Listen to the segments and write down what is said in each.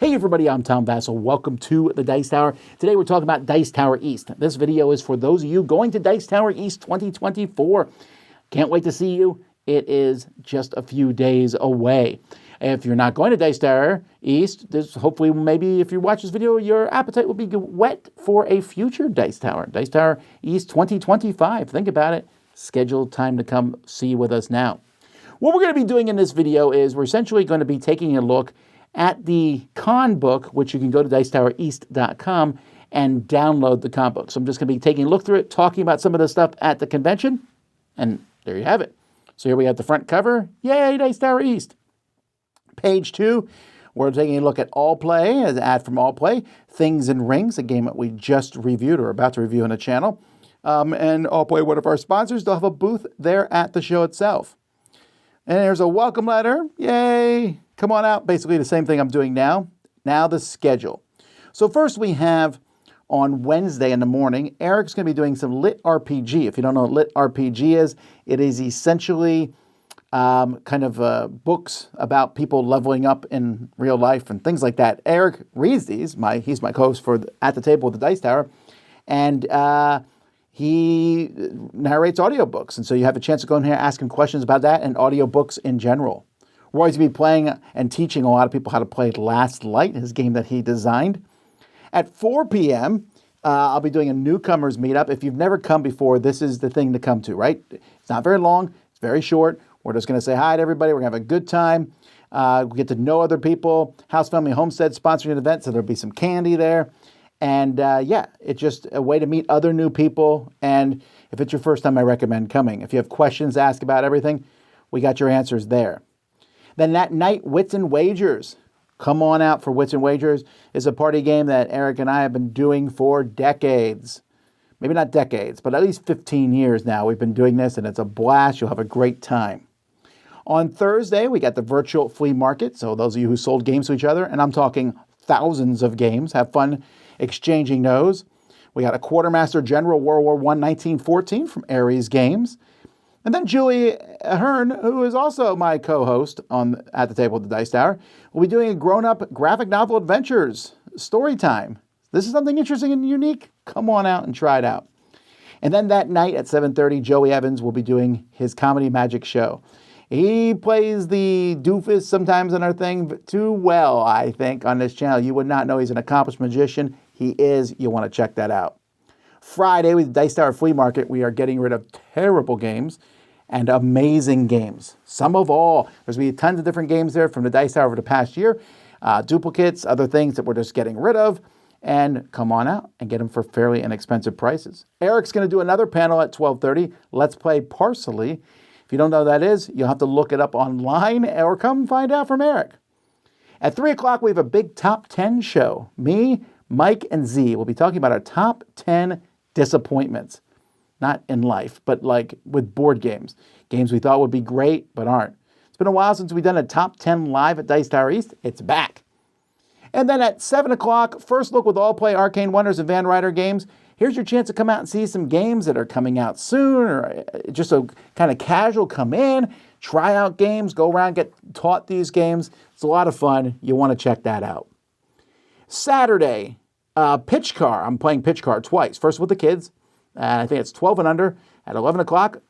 Hey everybody, I'm Tom Vasel. Welcome to the Dice Tower. Today we're talking about Dice Tower East. This video is for those of you going to Dice Tower East 2024. Can't wait to see you. It is just a few days away. If you're not going to Dice Tower East, hopefully maybe if you watch this video, your appetite will be whet for a future Dice Tower. Dice Tower East 2025. Think about it. Scheduled time to come see with us now. What we're going to be doing in this video is we're essentially going to be taking a look at the con book, which you can go to dicetowereast.com and download the con book. So I'm just going to be taking a look through it, talking about some of the stuff at the convention, and there you have it. So here we have the front cover. Yay, Dice Tower East. Page 2, we're taking a look at All Play, as an ad from All Play, Things and Rings, a game that we just reviewed or about to review on the channel. And All Play, one of our sponsors, they'll have a booth there at the show itself. And there's a welcome letter. Yay. Come on out. Basically the same thing I'm doing now. Now the schedule. So first we have on Wednesday in the morning, Eric's going to be doing some Lit RPG. If you don't know what Lit RPG is, it is essentially books about people leveling up in real life and things like that. Eric reads these. He's my co-host for At the Table with the Dice Tower. And he narrates audiobooks. And so you have a chance to go in here, ask him questions about that and audiobooks in general. Roy's going to be playing and teaching a lot of people how to play Last Light, his game that he designed. At 4 p.m., I'll be doing a newcomers meetup. If you've never come before, this is the thing to come to, right? It's not very long. It's very short. We're just going to say hi to everybody. We're going to have a good time. We get to know other people. House Family Homestead sponsoring an event, so there'll be some candy there. And it's just a way to meet other new people. And if it's your first time, I recommend coming. If you have questions to ask about everything, we got your answers there. Then that night, Wits and Wagers. Come on out for Wits and Wagers. It's a party game that Eric and I have been doing for decades. Maybe not decades, but at least 15 years now. We've been doing this, and it's a blast. You'll have a great time. On Thursday, we got the virtual flea market. So those of you who sold games to each other, and I'm talking thousands of games, have fun exchanging those. We got a Quartermaster General World War I 1914 from Ares Games. And then Julie Ahern, who is also my co-host At the Table with the Dice Tower, will be doing a grown-up graphic novel adventures story time. This is something interesting and unique. Come on out and try it out. And then that night at 7:30, Joey Evans will be doing his comedy magic show. He plays the doofus sometimes on our thing, but too well, I think, on this channel. You would not know he's an accomplished magician. He is. You'll want to check that out. Friday with Dice Tower Flea Market, we are getting rid of terrible games and amazing games. Some of all. There's going to be tons of different games there from the Dice Tower over the past year. Duplicates, other things that we're just getting rid of. And come on out and get them for fairly inexpensive prices. Eric's going to do another panel at 12:30. Let's play Parsley. If you don't know what that is, you'll have to look it up online or come find out from Eric. At 3 o'clock, we have a big top 10 show. Me, Mike, and Z will be talking about our top 10 disappointments. Not in life, but like with board games. Games we thought would be great, but aren't. It's been a while since we've done a top 10 live at Dice Tower East. It's back. And then at 7 o'clock, first look with All Play, Arcane Wonders, and Van Ryder games. Here's your chance to come out and see some games that are coming out soon, or just a kind of casual come in, try out games, go around, get taught these games. It's a lot of fun. You want to check that out. Saturday, Pitch Car. I'm playing Pitch Car twice. First with the kids. And I think it's 12 and under at 11 o'clock.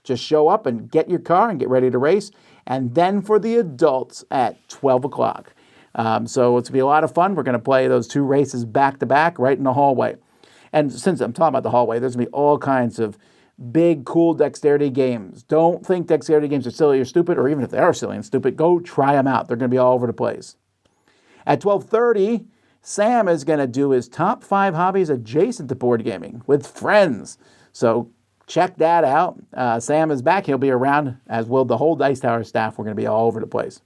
Just show up and get your car and get ready to race. And then for the adults at 12 o'clock. So it's going to be a lot of fun. We're going to play those two races back to back right in the hallway. And since I'm talking about the hallway, there's going to be all kinds of big, cool dexterity games. Don't think dexterity games are silly or stupid, or even if they are silly and stupid, go try them out. They're going to be all over the place. At 12:30, Sam is going to do his top 5 hobbies adjacent to board gaming with friends. So check that out. Sam is back. He'll be around, as will the whole Dice Tower staff. We're going to be all over the place.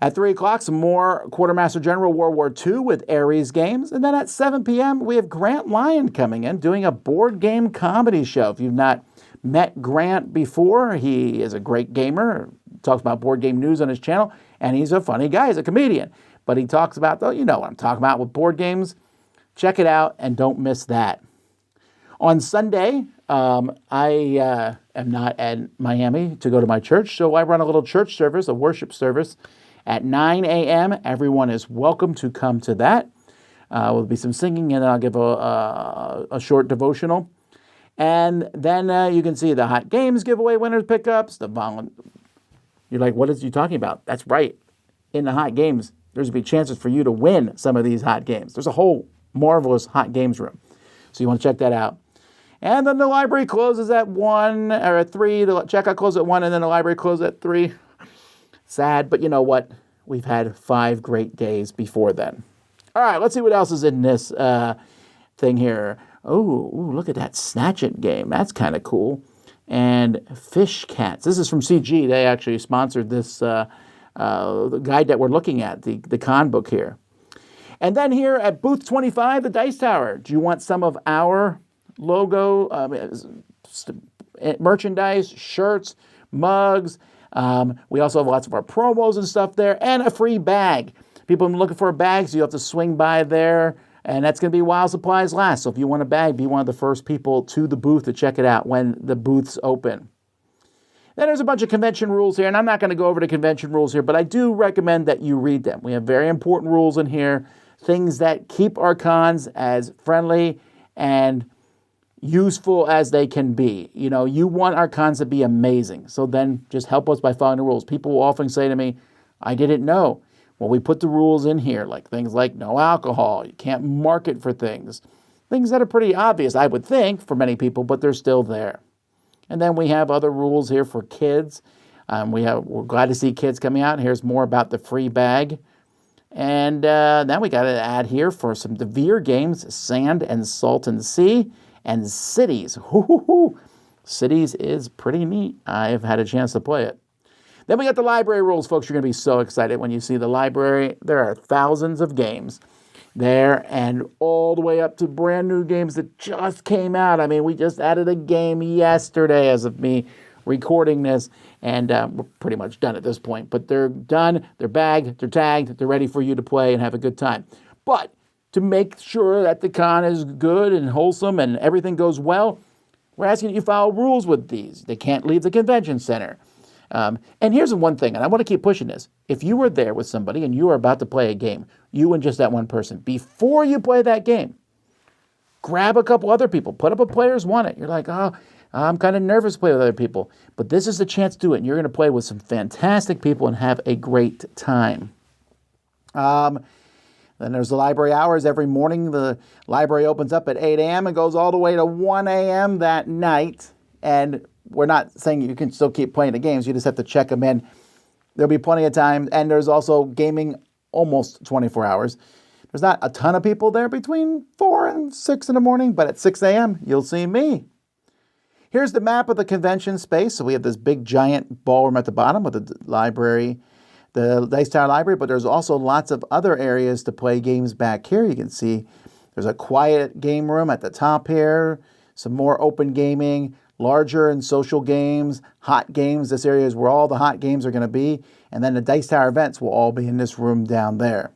At 3 o'clock, some more Quartermaster General World War II with Ares Games. And then at 7 p.m., we have Grant Lyon coming in, doing a board game comedy show. If you've not met Grant before, he is a great gamer, talks about board game news on his channel, and he's a funny guy. He's a comedian. But he talks about, you know what I'm talking about with board games. Check it out and don't miss that. On Sunday, I am not at Miami to go to my church, so I run a little church service, a worship service, at 9 a.m. Everyone is welcome to come to that. Will be some singing, and then I'll give a short devotional. And then you can see the Hot Games giveaway winners pickups. You're like, what is you talking about? That's right. In the Hot Games, there's going to be chances for you to win some of these Hot Games. There's a whole marvelous Hot Games room. So you want to check that out. And then the library closes at 1 or at 3. The checkout closes at 1, and then the library closes at 3. Sad, but you know what? We've had 5 great days before then. All right, let's see what else is in this thing here. Oh, look at that Snatch It game. That's kind of cool. And Fish Cats. This is from CG. They actually sponsored this the guide that we're looking at, the con book here. And then here at booth 25, the Dice Tower. Do you want some of our logo merchandise, shirts, mugs? We also have lots of our promos and stuff there, and a free bag. People have been looking for a bag, so you have to swing by there, and that's going to be while supplies last. So if you want a bag, be one of the first people to the booth to check it out when the booths open. Then there's a bunch of convention rules here, and I'm not going to go over the convention rules here, but I do recommend that you read them. We have very important rules in here, things that keep our cons as friendly and useful as they can be. You know, you want our cons to be amazing, so then just help us by following the rules. People will often say to me, I didn't know. Well, we put the rules in here, like things like no alcohol, you can't market for things that are pretty obvious, I would think, for many people, but they're still there. And then we have other rules here for kids. We're glad to see kids coming out. Here's more about the free bag. And then we got to add here for some Devere games, Sand and Salt and Sea, and Cities. Cities is pretty neat. I've had a chance to play it. Then we got the library rules, folks. You're going to be so excited when you see the library. There are thousands of games there, and all the way up to brand new games that just came out. I mean, we just added a game yesterday as of me recording this, and we're pretty much done at this point. But they're done, they're bagged, they're tagged, they're ready for you to play and have a good time. But to make sure that the con is good and wholesome and everything goes well, we're asking that you follow rules with these. They can't leave the convention center. And here's the one thing, and I want to keep pushing this. If you were there with somebody and you were about to play a game, you and just that one person, before you play that game, grab a couple other people, put up a players want it. You're like, oh, I'm kind of nervous to play with other people. But this is the chance to do it, and you're going to play with some fantastic people and have a great time. Then there's the library hours. Every morning, the library opens up at 8 a.m. and goes all the way to 1 a.m. that night. And we're not saying you can still keep playing the games. You just have to check them in. There'll be plenty of time. And there's also gaming almost 24 hours. There's not a ton of people there between 4 and 6 in the morning, but at 6 a.m., you'll see me. Here's the map of the convention space. So we have this big, giant ballroom at the bottom with the library, the Dice Tower Library, but there's also lots of other areas to play games back here. You can see there's a quiet game room at the top here, some more open gaming, larger and social games, hot games. This area is where all the hot games are going to be. And then the Dice Tower events will all be in this room down there.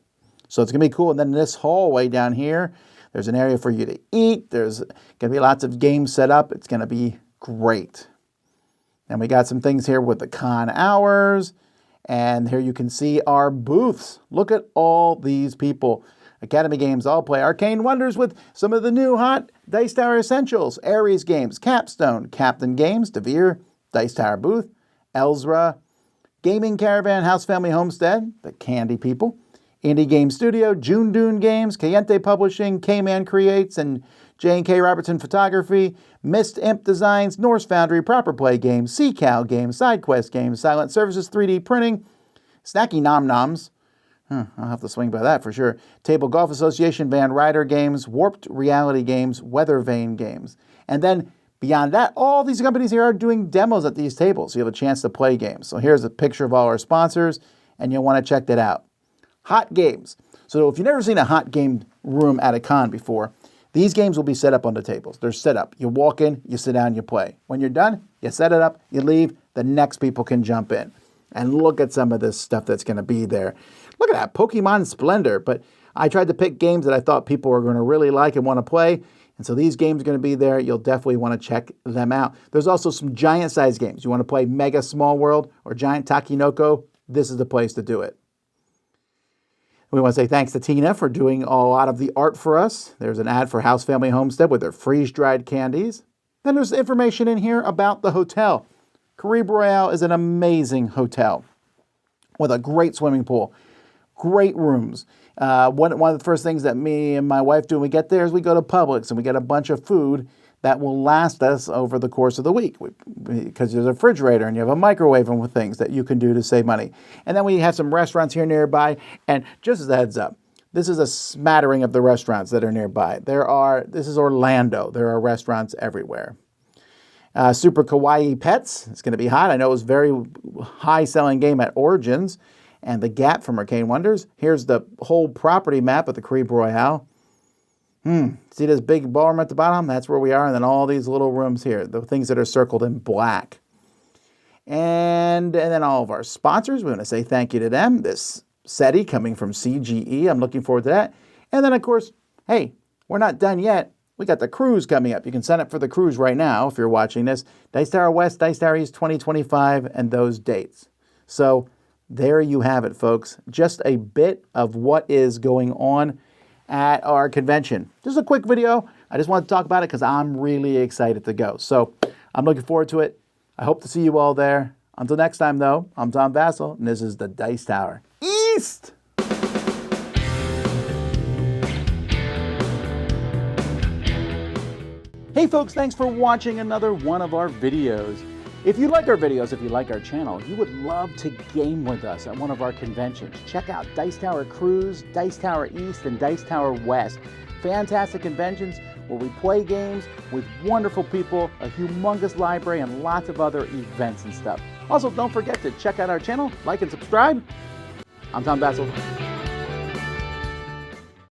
So it's going to be cool. And then this hallway down here, there's an area for you to eat. There's going to be lots of games set up. It's going to be great. And we got some things here with the con hours. And here you can see our booths. Look at all these people. Academy Games all play Arcane Wonders with some of the new hot Dice Tower Essentials. Ares Games, Capstone, Captain Games, Devere, Dice Tower Booth, Elzra, Gaming Caravan, House Family Homestead, the Candy People, Indie Game Studio, June Dune Games, Cayente Publishing, K-Man Creates, and J&K Robertson Photography, Mist Imp Designs, Norse Foundry, Proper Play Games, Sea Cow Games, SideQuest Games, Silent Services 3D Printing, Snacky Nom Noms, I'll have to swing by that for sure. Table Golf Association, Van Ryder Games, Warped Reality Games, Weather Vane Games. And then beyond that, all these companies here are doing demos at these tables, so you have a chance to play games. So here's a picture of all our sponsors, and you'll want to check that out. Hot games. So if you've never seen a hot game room at a con before, these games will be set up on the tables. They're set up. You walk in, you sit down, you play. When you're done, you set it up, you leave, the next people can jump in. And look at some of this stuff that's going to be there. Look at that, Pokemon Splendor. But I tried to pick games that I thought people were going to really like and want to play. And so these games are going to be there. You'll definitely want to check them out. There's also some giant size games. You want to play Mega Small World or Giant Takinoko? This is the place to do it. We want to say thanks to Tina for doing a lot of the art for us. There's an ad for House Family Homestead with their freeze-dried candies. Then there's information in here about the hotel. Caribe Royale is an amazing hotel with a great swimming pool, great rooms. One of the first things that me and my wife do when we get there is we go to Publix and we get a bunch of food that will last us over the course of the week, because there's a refrigerator and you have a microwave and with things that you can do to save money. And then we have some restaurants here nearby, and just as a heads up, this is a smattering of the restaurants that are nearby. This is Orlando. There are restaurants everywhere. Super Kawaii Pets. It's going to be hot. I know it was very high selling game at Origins. And the Gap from Arcane Wonders. Here's the whole property map of the Caribe Royale. See this big ballroom at the bottom? That's where we are. And then all these little rooms here, the things that are circled in black. And then all of our sponsors, we want to say thank you to them. This SETI coming from CGE. I'm looking forward to that. And then, of course, hey, we're not done yet. We got the cruise coming up. You can sign up for the cruise right now if you're watching this. Dice Tower West, Dice Tower East 2025, and those dates. So there you have it, folks. Just a bit of what is going on at our convention. Just a quick video. I just want to talk about it because I'm really excited to go. So I'm looking forward to it. I hope to see you all there. Until next time, though, I'm Tom Vasel, and this is the Dice Tower East. Hey folks, thanks for watching another one of our videos. If you like our videos, if you like our channel, you would love to game with us at one of our conventions. Check out Dice Tower Cruise, Dice Tower East, and Dice Tower West. Fantastic conventions where we play games with wonderful people, a humongous library, and lots of other events and stuff. Also, don't forget to check out our channel, like and subscribe. I'm Tom Vasel.